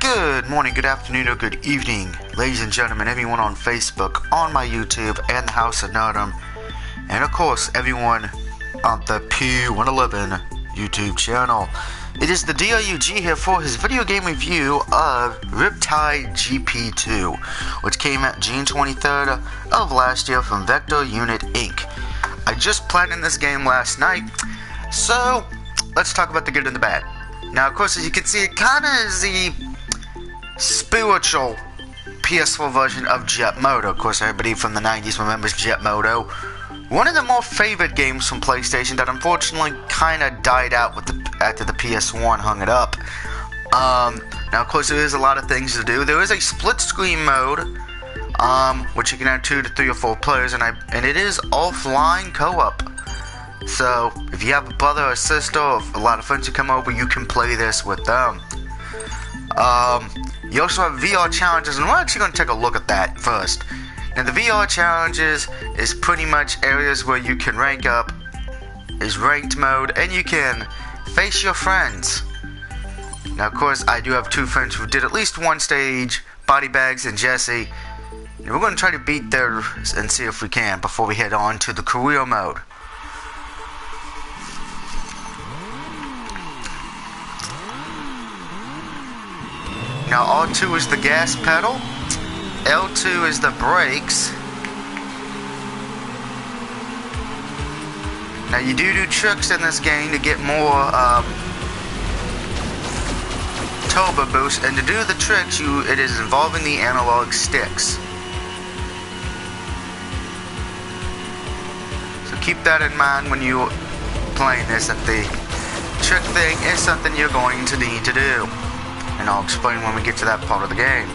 Good morning, good afternoon, or good evening, ladies and gentlemen, everyone on Facebook, on my YouTube, and the House of Nerdum, and of course, everyone on the P111 YouTube channel. It is the DRUG here for his video game review of Riptide GP 2, which came out June 23rd of last year from Vector Unit Inc. I just platinumed this game last night, so let's talk about the good and the bad. Now, of course, as you can see, it kind of is the spiritual PS4 version of Jet Moto. Of course, everybody from the 90s remembers Jet Moto. One of the more favorite games from PlayStation that unfortunately kind of died out with after the PS1 hung it up. Now, of course, there is a lot of things to do. There is a split-screen mode, which you can have 2 to 3 or 4 players, and it is offline co-op. So, if you have a brother or sister or a lot of friends who come over, you can play this with them. You also have VR challenges, and we're actually going to take a look at that first. Now, the VR challenges is pretty much areas where you can rank up, is ranked mode, and you can face your friends. Now, of course, I do have 2 friends who did at least one stage, Body Bags and Jesse. And we're going to try to beat theirs and see if we can before we head on to the career mode. Now, R2 is the gas pedal, L2 is the brakes. Now, you do tricks in this game to get more turbo boost, and to do the tricks, it is involving the analog sticks. So keep that in mind when you're playing this, that the trick thing is something you're going to need to do. And I'll explain when we get to that part of the game.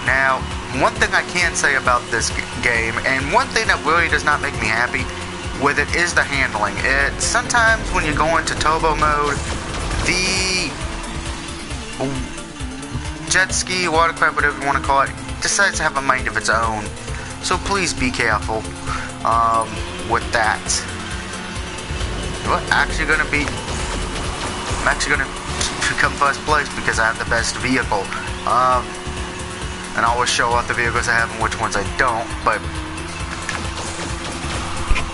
Now, one thing I can say about this game, and one thing that really does not make me happy with it, is the handling. Sometimes when you go into turbo mode, the jet ski, watercraft, whatever you want to call it, decides to have a mind of its own. So please be careful with that. I'm actually going to become first place because I have the best vehicle. And I always show off the vehicles I have and which ones I don't.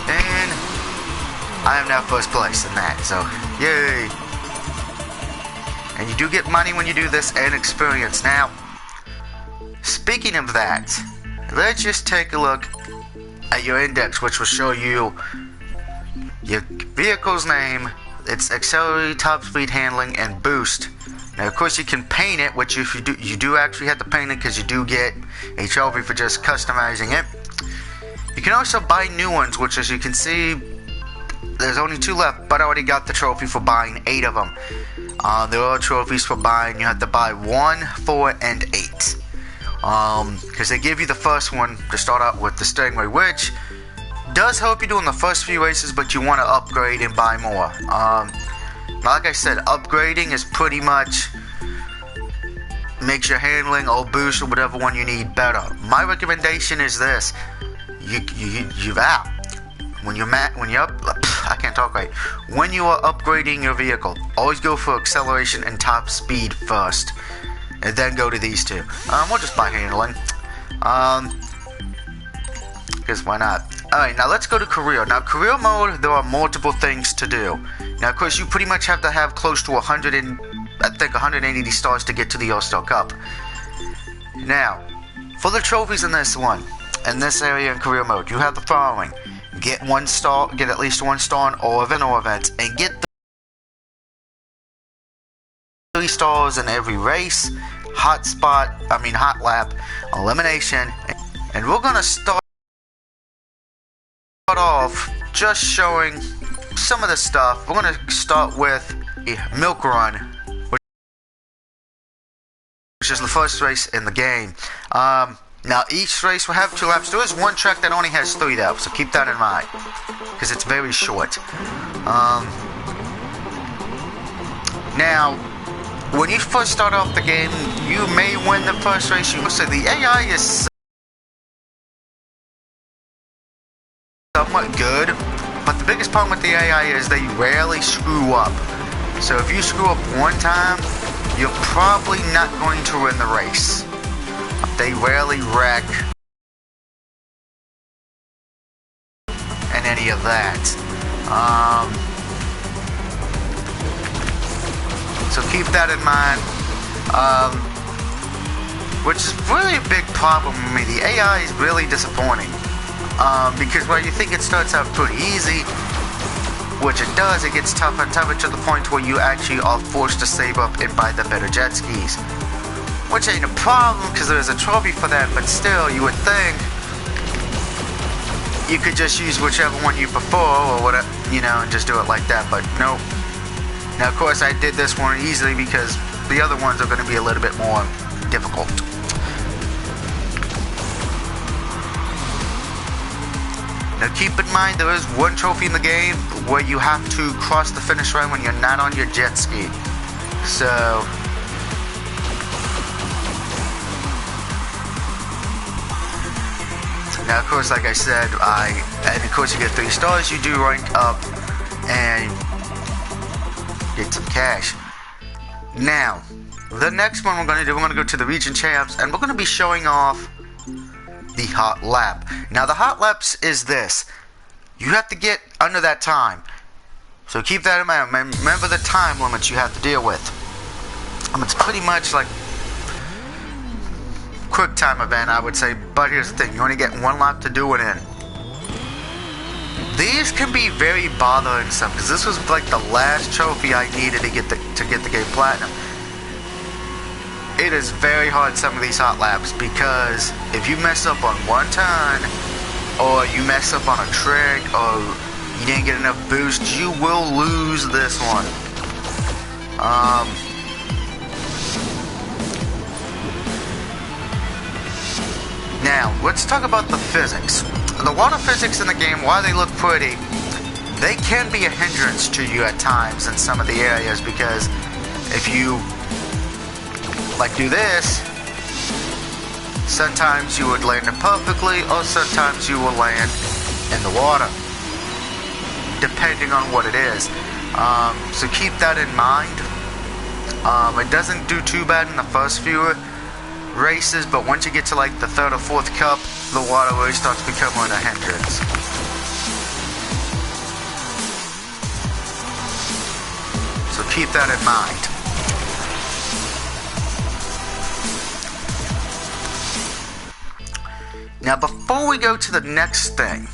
And I am now first place in that. So yay! And you do get money when you do this, and experience. Now, speaking of that, let's just take a look at your index, which will show you your vehicle's name, its accelerated, top speed, handling, and boost. Now, of course, you can paint it, which if you do actually have to paint it because you do get a trophy for just customizing it. You can also buy new ones, which, as you can see, there's only 2 left, but I already got the trophy for buying 8 of them. There are trophies for buying. You have to buy 1, 4, and 8. Because they give you the first one to start out with, the Stingray, which does help you doing the first few races, but you want to upgrade and buy more. Like I said, upgrading is pretty much makes your handling or boost or whatever one you need better. My recommendation is this: when you are upgrading your vehicle, always go for acceleration and top speed first, and then go to these 2. We'll just buy handling. Because why not? Alright, now let's go to career. Now, career mode, there are multiple things to do. Now, of course, you pretty much have to have close to 180 stars to get to the All-Star Cup. Now, for the trophies in this one, in this area in career mode, you have the following. Get 1 star, get at least 1 star in all events, and get 3 stars in every race, hot lap, elimination, and we're gonna start off just showing some of the stuff. We're gonna start with a milk run, which is the first race in the game. Now, each race will have 2 laps. There is one track that only has 3 laps, so keep that in mind, because it's very short. Now, when you first start off the game, you may win the first race. You will say the AI is somewhat good, but the biggest problem with the AI is they rarely screw up. So if you screw up one time, you're probably not going to win the race. They rarely wreck and any of that. So keep that in mind. Which is really a big problem with me. The AI is really disappointing. Because while you think it starts out pretty easy, which it does, it gets tougher and tougher to the point where you actually are forced to save up and buy the better jet skis. Which ain't a problem because there's a trophy for that, but still, you would think you could just use whichever one you prefer or whatever, and just do it like that, but nope. Now, of course, I did this one easily because the other ones are going to be a little bit more difficult. Now keep in mind there is one trophy in the game where you have to cross the finish line when you're not on your jet ski. So now of course, like I said, and of course you get 3 stars, you do rank up and get some cash. Now the next one we're going to go to the region champs, and we're going to be showing off the hot lap. Now the hot laps is this: you have to get under that time, so keep that in mind. Remember the time limits you have to deal with. It's pretty much like quick time event, I would say, but here's the thing: you only get 1 lap to do it in. These can be very bothersome because this was like the last trophy I needed to get the game platinum. It is very hard, some of these hot laps, because if you mess up on one turn, or you mess up on a trick, or you didn't get enough boost, you will lose this one. Now, let's talk about the physics. The water physics in the game, while they look pretty, they can be a hindrance to you at times in some of the areas, because if you do this, sometimes you would land it perfectly, or sometimes you will land in the water, depending on what it is. So keep that in mind. It doesn't do too bad in the first few races, but once you get to like the 3rd or 4th cup, the water really starts becoming a hindrance. So keep that in mind. Now before we go to the next thing,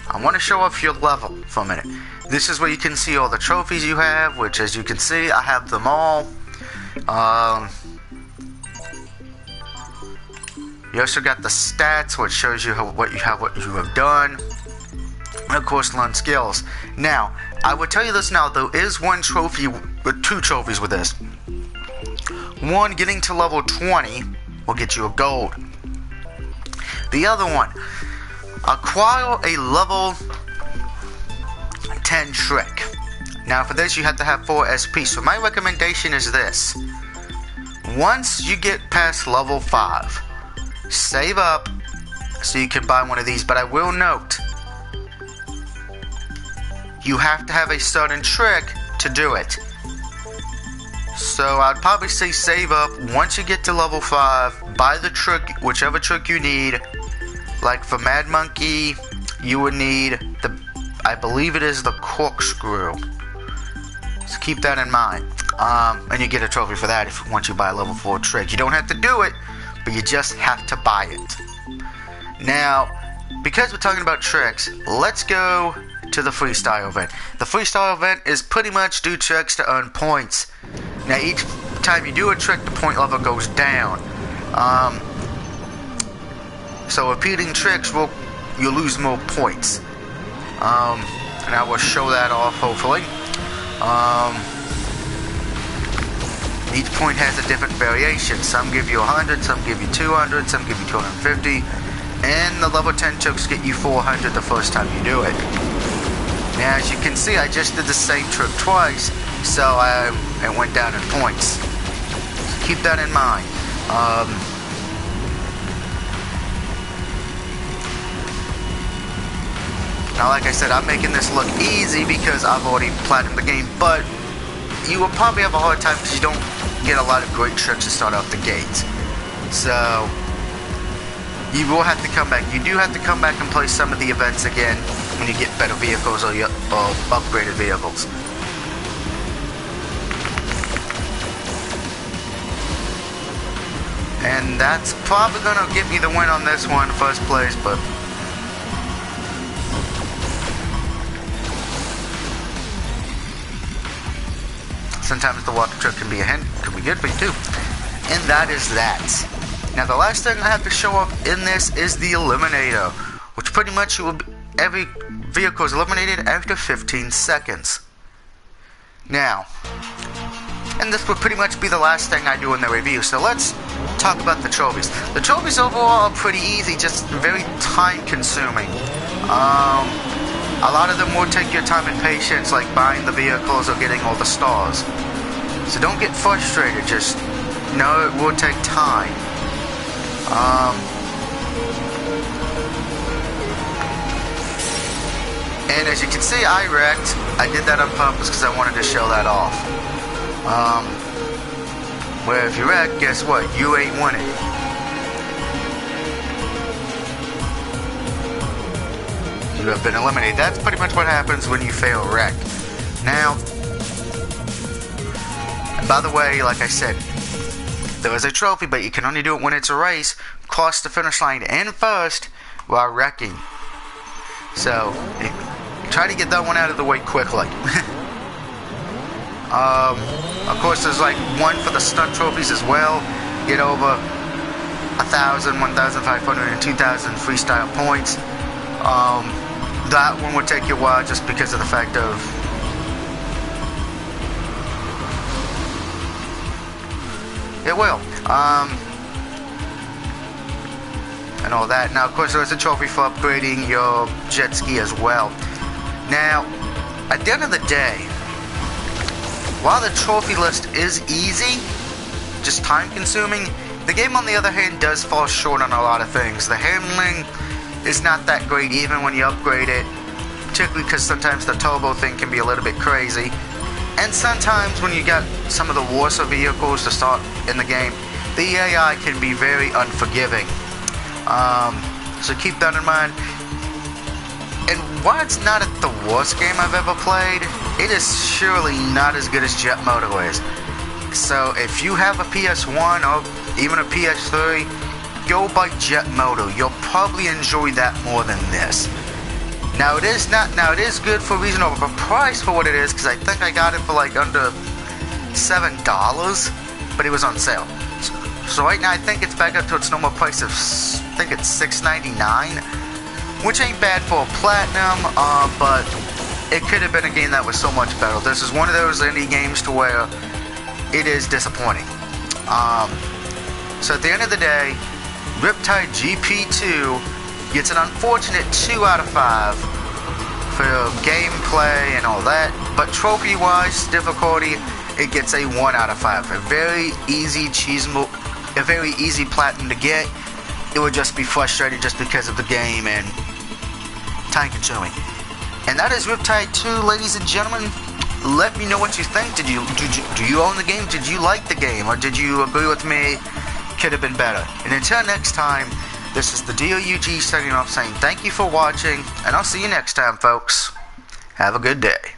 I want to show off your level for a minute. This is where you can see all the trophies you have, which as you can see, I have them all. You also got the stats, which shows you what you have done. And of course, learn skills. Now, I will tell you this now, there is one trophy, with 2 trophies with this. One, getting to level 20 will get you a gold. The other one, acquire a level 10 trick. Now for this you have to have 4 SP, so my recommendation is this: once you get past level 5, save up so you can buy one of these, but I will note, you have to have a certain trick to do it. So I'd probably say save up. Once you get to level 5, buy the trick, whichever trick you need. Like for Mad Monkey, you would need I believe it is the corkscrew. So keep that in mind. And you get a trophy for that once you buy a level 4 trick. You don't have to do it, but you just have to buy it. Now, because we're talking about tricks, let's go to the freestyle event. The freestyle event is pretty much do tricks to earn points. Now each time you do a trick, the point level goes down. So repeating tricks, you'll lose more points. And I will show that off hopefully. Each point has a different variation. Some give you 100, some give you 200, some give you 250. And the level 10 tricks get you 400 the first time you do it. Now as you can see, I just did the same trick twice, so it went down in points. So keep that in mind. Now, like I said, I'm making this look easy because I've already platinumed the game, but you will probably have a hard time because you don't get a lot of great tricks to start off the gates. So, you will have to come back. You do have to come back and play some of the events again when you get better vehicles or upgraded vehicles. And that's probably going to get me the win on this one, first place, but... sometimes the water truck can be a hint, could be good for you too. And that is that. Now the last thing I have to show up in this is the Eliminator, which pretty much will be, every vehicle is eliminated after 15 seconds. Now, and this will pretty much be the last thing I do in the review, so let's talk about the trophies. The trophies overall are pretty easy, just very time consuming. A lot of them will take your time and patience, like buying the vehicles or getting all the stars. So don't get frustrated, just know it will take time. And as you can see, I wrecked. I did that on purpose because I wanted to show that off. Where if you wreck, guess what? You ain't winning. You have been eliminated. That's pretty much what happens when you fail wreck. Now, and by the way, like I said, there is a trophy, but you can only do it when it's a race. Cross the finish line in first while wrecking. So, try to get that one out of the way quickly. Of course, there's like one for the stunt trophies as well. Get over 1,000, 1,500, and 2,000 freestyle points. That one will take you a while just because of the fact of it will. And all that. Now, of course, there's a trophy for upgrading your jet ski as well. Now, at the end of the day, while the trophy list is easy, just time consuming, the game on the other hand does fall short on a lot of things. The handling is not that great even when you upgrade it, particularly because sometimes the turbo thing can be a little bit crazy. And sometimes when you got some of the worse vehicles to start in the game, the AI can be very unforgiving. So keep that in mind. And while it's not the worst game I've ever played, it is surely not as good as Jet Moto is. So if you have a PS1 or even a PS3, go buy Jet Moto. You'll probably enjoy that more than this. Now it is good for a reasonable price for what it is, because I think I got it for like under $7, but it was on sale. So right now I think it's back up to its normal price of, I think it's $6.99, which ain't bad for a platinum, but it could have been a game that was so much better. This is one of those indie games to where it is disappointing. So at the end of the day, Riptide GP 2 gets an unfortunate 2 out of 5 for gameplay and all that, but trophy-wise, difficulty, it gets a 1 out of 5. A very easy platinum to get. It would just be frustrating just because of the game and time-consuming. And that is Riptide 2, ladies and gentlemen. Let me know what you think. Do you own the game? Did you like the game? Or did you agree with me? Could have been better. And until next time, this is the DOUG signing off saying thank you for watching, and I'll see you next time, folks. Have a good day.